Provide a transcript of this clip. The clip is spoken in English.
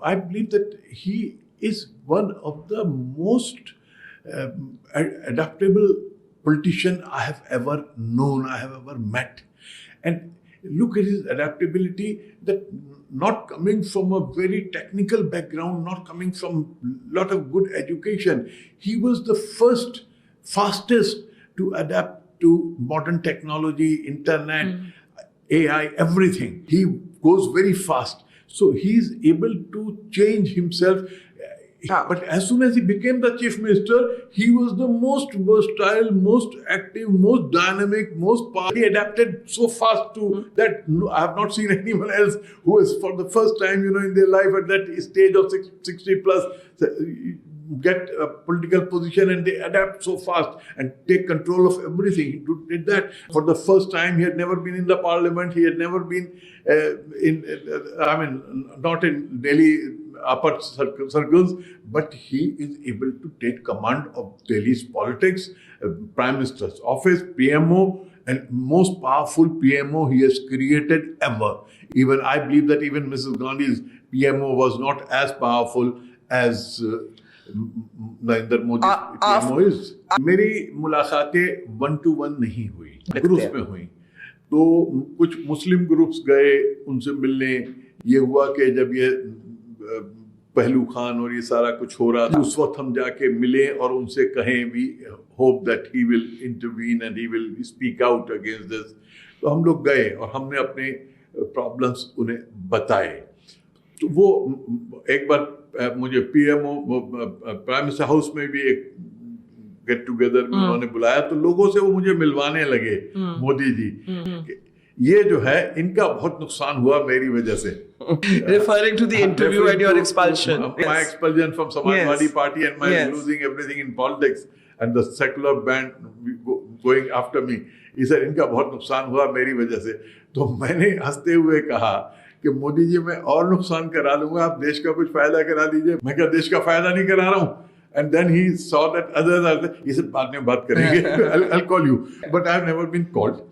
I believe that he is one of the most adaptable politician I have ever known, I have ever met. And look at his adaptability, that not coming from a very technical background, not coming from a lot of good education. He was the first, fastest to adapt to modern technology, internet, AI, everything. He goes very fast. So he's able to change himself. But as soon as he became the chief minister, he was the most versatile, most active, most dynamic, most powerful. He adapted so fast to that. I have not seen anyone else who is for the first time, in their life at that stage of 60 plus, get a political position and they adapt so fast and take control of everything. He did that for the first time. He had never been in the parliament. He had never been not in Delhi upper circles, but he is able to take command of Delhi's politics, Prime Minister's office, PMO, and most powerful PMO he has created ever. Even I believe that even Mrs. Gandhi's PMO was not as powerful as Narendra Modi's PMO is. मेरी मुलाकातें 1-to-1 नहीं हुई, groups में हुई. तो कुछ मुस्लिम groups गए उनसे मिलने. ये हुआ कि जब ये पहलू खान और ये सारा कुछ हो रहा था, उस वक्त हम जाके मिले और उनसे कहें we hope that he will intervene and he will speak out against this. तो हम लोग गए और हमने अपने प्रॉब्लम्स उन्हें बताए. तो वो एक बार मुझे पीएमओ प्राइम मिनिस्टर हाउस में भी एक गेट टुगेदर में उन्होंने बुलाया, तो लोगों से वो मुझे मिलवाने लगे. मोदी जी ये जो है इनका बहुत नुकसान हुआ मेरी वजह से. Referring to the interview and your expulsion. My expulsion from Samajwadi Party and my losing everything in politics and the secular band going after me. ये सर इनका बहुत नुकसान हुआ मेरी वजह से. तो मैंने हंसते हुए कहा कि मोदी जी मैं और नुकसान करा लूंगा, आप देश का कुछ फायदा करा दीजिए. मैं क्या देश का फायदा नहीं करा रहा हूँ? And then he saw that others are there. He said बाद में बात करेंगे. I'll call you. But I have never been called.